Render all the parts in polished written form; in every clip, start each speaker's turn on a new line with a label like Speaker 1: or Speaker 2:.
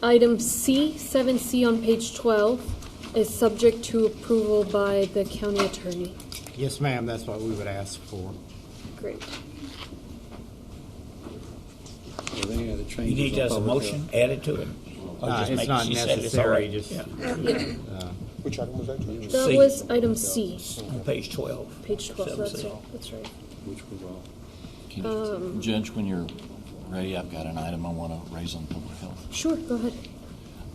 Speaker 1: Item C, 7C on page 12, is subject to approval by the county attorney.
Speaker 2: Yes, ma'am, that's what we would ask for.
Speaker 1: Great.
Speaker 3: Any other
Speaker 4: You
Speaker 3: changes
Speaker 4: need
Speaker 3: on
Speaker 4: just a
Speaker 3: public
Speaker 4: motion added to it? Or just
Speaker 2: It's
Speaker 4: make-
Speaker 2: not
Speaker 4: she said it's all
Speaker 2: necessary,
Speaker 4: right.
Speaker 2: just,
Speaker 4: Yeah.
Speaker 5: Which item was that, Judge?
Speaker 1: That
Speaker 4: C.
Speaker 1: was item C,
Speaker 4: On page 12.
Speaker 1: page 12, that's
Speaker 4: 7C.
Speaker 1: right, that's right.
Speaker 3: Which was all?
Speaker 6: Judge, when you're ready, I've got an item I want to raise on public health.
Speaker 1: Sure, go ahead.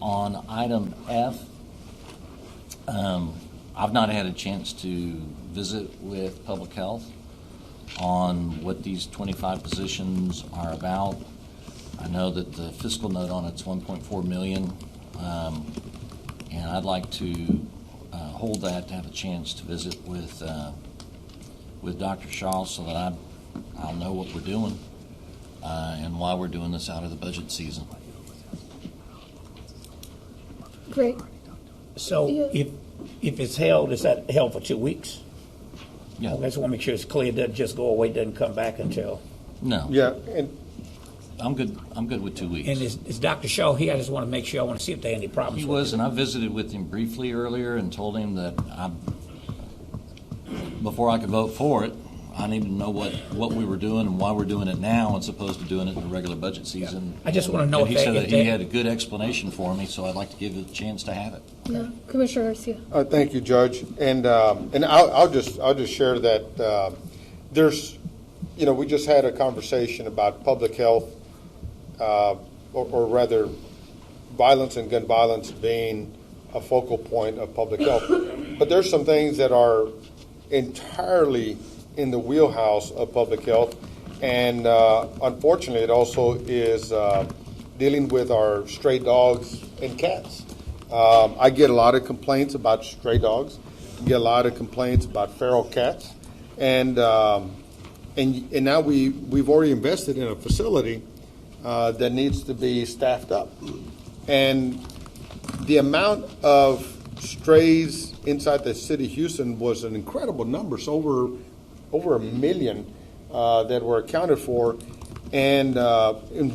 Speaker 6: On item F, I've not had a chance to visit with public health on what these 25 positions are about. I know that the fiscal note on it's 1.4 million, and I'd like to hold that to have a chance to visit with Dr. Shaw so that I'll know what we're doing and why we're doing this out of the budget season.
Speaker 1: Great.
Speaker 4: So
Speaker 1: Yeah.
Speaker 4: if it's held, is that held for 2 weeks?
Speaker 6: Yeah.
Speaker 4: I just want to make sure it's clear, it doesn't just go away, doesn't come back until.
Speaker 6: No.
Speaker 5: Yeah, and
Speaker 6: I'm good with 2 weeks.
Speaker 4: And is Dr. Shaw here? I just want to make sure, I want to see if there are any problems.
Speaker 6: He
Speaker 4: with
Speaker 6: was,
Speaker 4: it.
Speaker 6: and I visited with him briefly earlier and told him that before I could vote for it, I needed to know what we were doing and why we're doing it now as opposed to doing it in the regular budget season.
Speaker 4: I just want to know
Speaker 6: And
Speaker 4: if
Speaker 6: he said
Speaker 4: they-
Speaker 6: that
Speaker 4: if
Speaker 6: he
Speaker 4: they-
Speaker 6: had a good explanation for me, so I'd like to give it a chance to have it.
Speaker 1: Yeah, Commissioner Garcia.
Speaker 5: thank you, Judge. And I'll just share that there's, we just had a conversation about public health, or rather, violence and gun violence being a focal point of public health. But there's some things that are entirely in the wheelhouse of public health, and unfortunately, it also is dealing with our stray dogs and cats. I get a lot of complaints about stray dogs, get a lot of complaints about feral cats, and now we've already invested in a facility that needs to be staffed up, and the amount of strays inside the city of Houston was an incredible number. It's over 1 million that were accounted for, and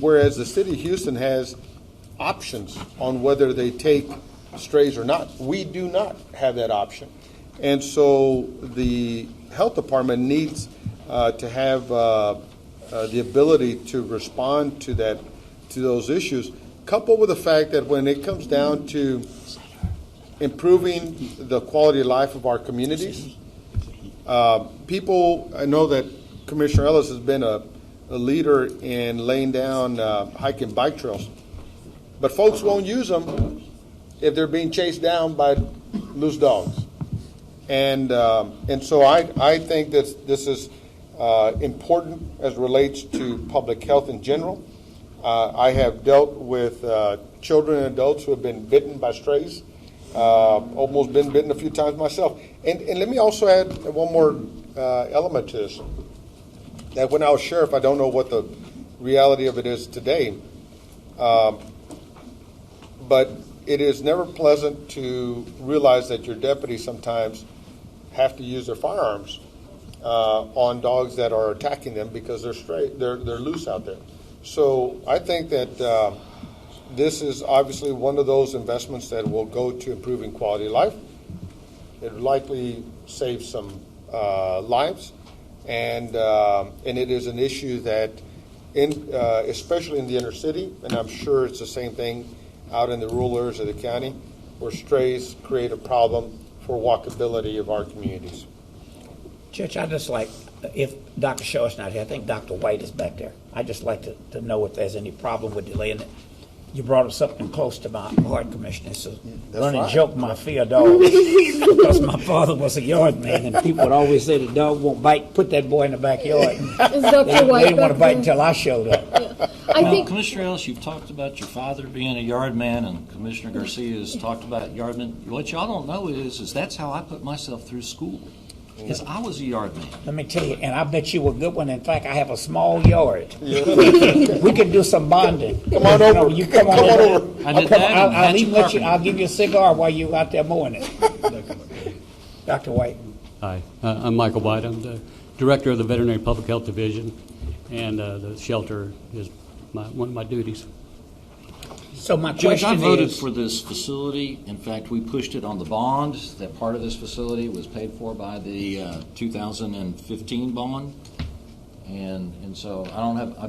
Speaker 5: whereas the city of Houston has options on whether they take strays or not, we do not have that option, and so the health department needs to have the ability to respond to those issues, coupled with the fact that when it comes down to improving the quality of life of our communities, people, I know that Commissioner Ellis has been a leader in laying down hike and bike trails, but folks won't use them if they're being chased down by loose dogs. And so I think that this is important as relates to public health in general. I have dealt with children and adults who have been bitten by strays, almost been bitten a few times myself. And let me also add one more element to this. That when I was sheriff, I don't know what the reality of it is today, but it is never pleasant to realize that your deputies sometimes have to use their firearms on dogs that are attacking them because they're loose out there. So I think that this is obviously one of those investments that will go to improving quality of life. It will likely save some lives, and it is an issue that, especially in the inner city, and I'm sure it's the same thing out in the rural areas of the county, where strays create a problem for walkability of our communities.
Speaker 4: Judge, I just like, if Dr. Shaw is not here, I think Dr. White is back there. I just like to know if there's any problem with delaying it. You brought up something close to my heart, Commissioner. It's a running joke, my fear dog. Because my father was a yard man, and people would always say the dog won't bite, put that boy in the backyard.
Speaker 1: Is Dr. White
Speaker 4: They didn't want to bite
Speaker 1: back
Speaker 4: until I showed up.
Speaker 1: there? I think
Speaker 6: Commissioner Ellis, you've talked about your father being a yard man, and Commissioner Garcia has talked about yardmen. What y'all don't know is that's how I put myself through school. Because I was a yard man.
Speaker 4: Let me tell you, and I bet you a good one. In fact, I have a small yard. We could do some bonding.
Speaker 5: Come on over.
Speaker 4: You come on over.
Speaker 6: I did that and
Speaker 4: I'll
Speaker 6: had
Speaker 4: even
Speaker 6: some
Speaker 4: let you. I'll give you a cigar while you out there mowing it. Dr. White.
Speaker 7: Hi, I'm Michael White. I'm the director of the Veterinary Public Health Division, and the shelter is one of my duties.
Speaker 4: So my
Speaker 6: Judge, I
Speaker 4: question
Speaker 6: voted
Speaker 4: is,
Speaker 6: for this facility. In fact, we pushed it on the bond. That part of this facility was paid for by the 2015 bond. And so I don't have, I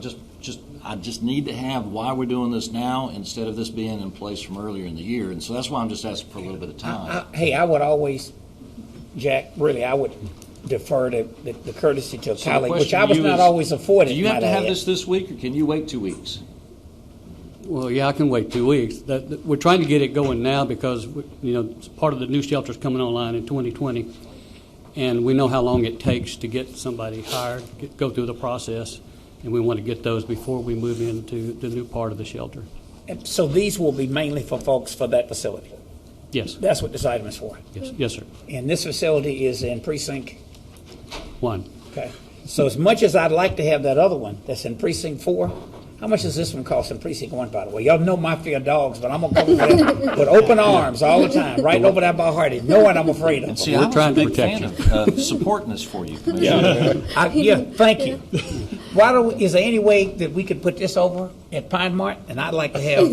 Speaker 6: just need to have why we're doing this now instead of this being in place from earlier in the year. And so that's why I'm just asking for a little bit of time.
Speaker 4: hey, I would always, Jack, really, I would defer the courtesy to a
Speaker 6: So the
Speaker 4: colleague, which
Speaker 6: question
Speaker 4: I was
Speaker 6: to you
Speaker 4: not
Speaker 6: is,
Speaker 4: always afforded.
Speaker 6: Do you have
Speaker 4: might
Speaker 6: to
Speaker 4: I
Speaker 6: have
Speaker 4: add.
Speaker 6: this week, or can you wait 2 weeks?
Speaker 7: Well, yeah, I can wait 2 weeks. We're trying to get it going now because, part of the new shelter's coming online in 2020, and we know how long it takes to get somebody hired, go through the process, and we want to get those before we move into the new part of the shelter.
Speaker 4: And so these will be mainly for folks for that facility.
Speaker 7: Yes,
Speaker 4: That's what this item is for.
Speaker 7: yes, sir.
Speaker 4: And this facility is in precinct,
Speaker 7: 1.
Speaker 4: okay. So as much as I'd like to have that other one that's in precinct 4, how much does this one cost in precinct 1, by the way? Y'all know my fear of dogs, but I'm going to come over there with open arms all the time, right over there by Hardy, knowing I'm afraid of them.
Speaker 6: See,
Speaker 7: We're
Speaker 6: I was
Speaker 7: trying
Speaker 6: a
Speaker 7: to
Speaker 6: big
Speaker 7: protect
Speaker 6: fan of supporting this for you, Commissioner.
Speaker 4: Thank you. Is there any way that we could put this over at Pine Mart? And I'd like to have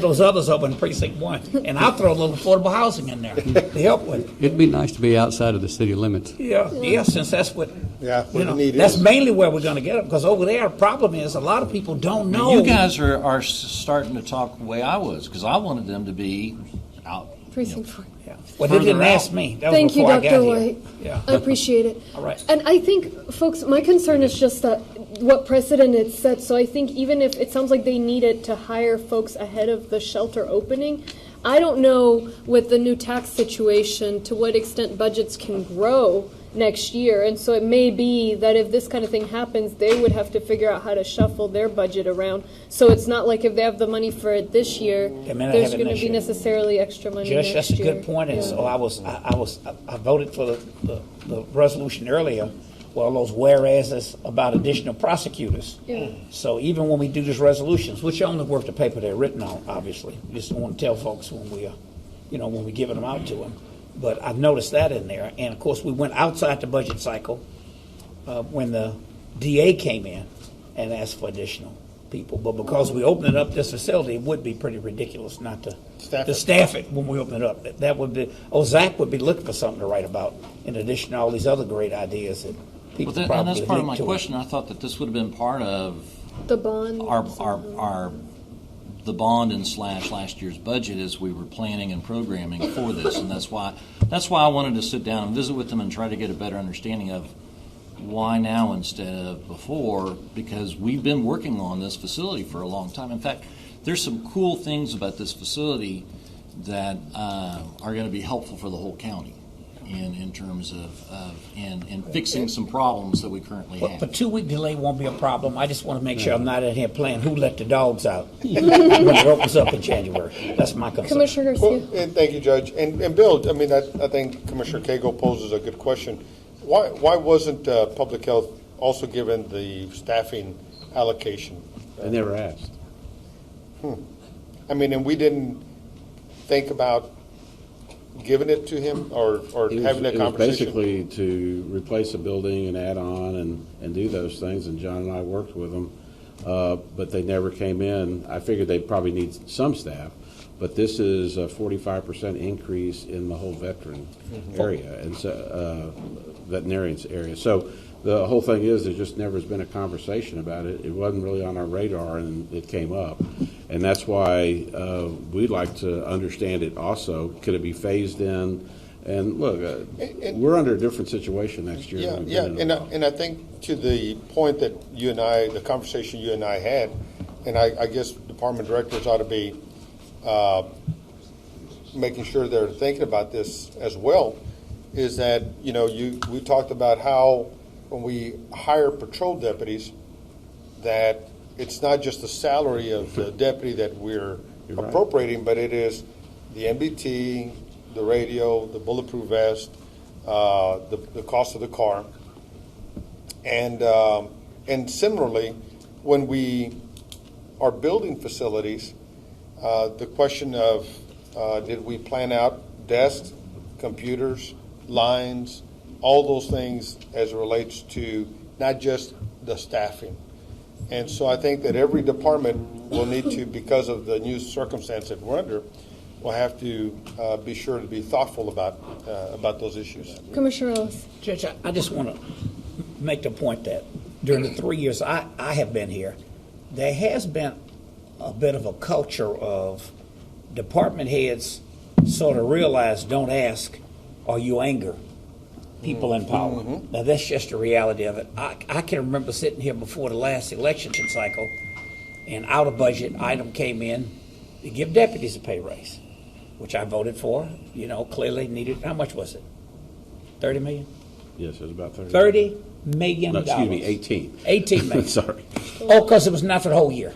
Speaker 4: those others over in precinct 1, and I'll throw a little affordable housing in there to help with it.
Speaker 7: It'd be nice to be outside of the city limits.
Speaker 4: Yeah, since that's what
Speaker 5: What
Speaker 4: you know,
Speaker 5: the need
Speaker 4: that's
Speaker 5: is.
Speaker 4: mainly where we're going to get them. Because over there, the problem is a lot of people don't know.
Speaker 6: You guys are starting to talk the way I was, because I wanted them to be out.
Speaker 1: Precinct 4.
Speaker 4: Yeah. Well, they didn't
Speaker 6: further
Speaker 4: ask
Speaker 6: out.
Speaker 4: me. That was
Speaker 1: Thank you,
Speaker 4: before I
Speaker 1: Dr.
Speaker 4: got
Speaker 1: White.
Speaker 4: here. Yeah.
Speaker 1: I appreciate it.
Speaker 4: All right.
Speaker 1: And I think, folks, my concern is just that what precedent it sets. So I think even if it sounds like they needed to hire folks ahead of the shelter opening, I don't know with the new tax situation to what extent budgets can grow next year. And so it may be that if this kind of thing happens, they would have to figure out how to shuffle their budget around. So it's not like if they have the money for it this year,
Speaker 4: They may not
Speaker 1: there's
Speaker 4: have it
Speaker 1: going to
Speaker 4: next
Speaker 1: be
Speaker 4: year.
Speaker 1: necessarily extra money
Speaker 4: Judge,
Speaker 1: next
Speaker 4: that's a
Speaker 1: year.
Speaker 4: good point. And
Speaker 1: Yeah.
Speaker 4: so I voted for the resolution earlier. Well, those whereases about additional prosecutors.
Speaker 1: Yeah.
Speaker 4: So even when we do these resolutions, which are only worth the paper they're written on, obviously, we just don't want to tell folks when we're giving them out to them. But I've noticed that in there, and of course we went outside the budget cycle when the DA came in and asked for additional people. But because we opened up this facility, it would be pretty ridiculous not to staff it when we open it up. That would be. Zach would be looking for something to write about in addition to all these other great ideas that people
Speaker 6: And
Speaker 4: probably
Speaker 6: that's part of
Speaker 4: link
Speaker 6: my
Speaker 4: to.
Speaker 6: question. I thought that this would have been part of
Speaker 1: The bond.
Speaker 6: the bond and / last year's budget as we were planning and programming for this, and that's why I wanted to sit down and visit with them and try to get a better understanding of why now instead of before, because we've been working on this facility for a long time. In fact, there's some cool things about this facility that are going to be helpful for the whole county in terms of in fixing some problems that we currently
Speaker 4: But
Speaker 6: have.
Speaker 4: the 2-week delay won't be a problem. I just want to make sure I'm not in here playing who let the dogs out when it opens up in January. That's my concern.
Speaker 1: Commissioner Garcia.
Speaker 5: Well, and thank you, Judge. And Bill, I mean, I think Commissioner Cagle poses a good question. Why wasn't Public Health also given the staffing allocation?
Speaker 3: I never asked.
Speaker 5: I mean, and we didn't think about giving it to him or having that
Speaker 3: It was
Speaker 5: conversation?
Speaker 3: basically to replace a building and add on and do those things, and John and I worked with them, but they never came in. I figured they'd probably need some staff, but this is a 45% increase in the whole veteran area, and so, veterinarians area. So the whole thing is there just never has been a conversation about it. It wasn't really on our radar, and it came up. And that's why we'd like to understand it also. Could it be phased in? And look, we're under a different situation next year.
Speaker 5: Yeah,
Speaker 3: than we've
Speaker 5: yeah,
Speaker 3: been in a while.
Speaker 5: and I think to the point that you and I, the conversation you and I had, and I guess department directors ought to be making sure they're thinking about this as well, is that, we talked about how when we hire patrol deputies, that it's not just the salary of the deputy that we're
Speaker 3: You're right.
Speaker 5: appropriating, but it is the MBT, the radio, the bulletproof vest, the cost of the car. And similarly, when we are building facilities, the question of did we plan out desks, computers, lines, all those things as it relates to not just the staffing. And so I think that every department will need to, because of the new circumstance that we're under, will have to be sure to be thoughtful about those issues.
Speaker 1: Commissioner Ellis.
Speaker 4: Judge, I just want to make the point that during the 3 years I have been here, there has been a bit of a culture of department heads sort of realize, don't ask, or you anger people in power. Now, that's just the reality of it. I can remember sitting here before the last election cycle, and out of budget item came in to give deputies a pay raise, which I voted for. You know, clearly needed. How much was it? 30 million?
Speaker 3: Yes, it was about 30.
Speaker 4: $30 million.
Speaker 3: No, excuse me, 18.
Speaker 4: 18 million.
Speaker 3: Sorry.
Speaker 4: Oh, because it was not for the whole year.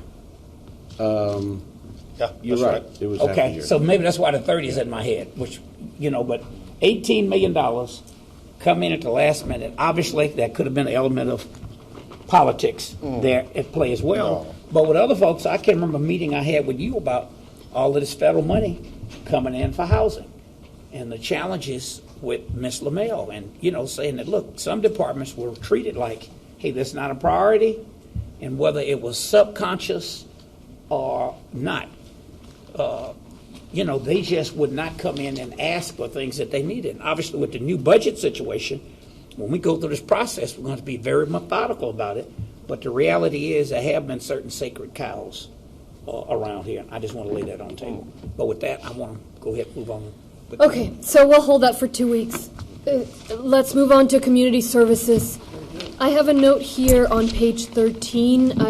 Speaker 5: Yeah,
Speaker 3: You're
Speaker 5: that's
Speaker 3: right. It was half a
Speaker 4: Okay,
Speaker 3: year.
Speaker 4: so maybe that's why the 30 is in my head, which, you know, but $18 million come in at the last minute. Obviously, that could have been an element of politics there at play as well.
Speaker 5: No.
Speaker 4: But with other folks, I can remember a meeting I had with you about all of this federal money coming in for housing and the challenges with Ms. LaMelle and, you know, saying that, look, some departments were treated like, hey, that's not a priority, and whether it was subconscious or not, you know, they just would not come in and ask for things that they needed. And obviously, with the new budget situation, when we go through this process, we're going to be very methodical about it. But the reality is there have been certain sacred cows around here. I just want to lay that on the table. But with that, I want to go ahead and move on.
Speaker 1: Okay, so we'll hold that for 2 weeks. Let's move on to community services. I have a note here on page 13.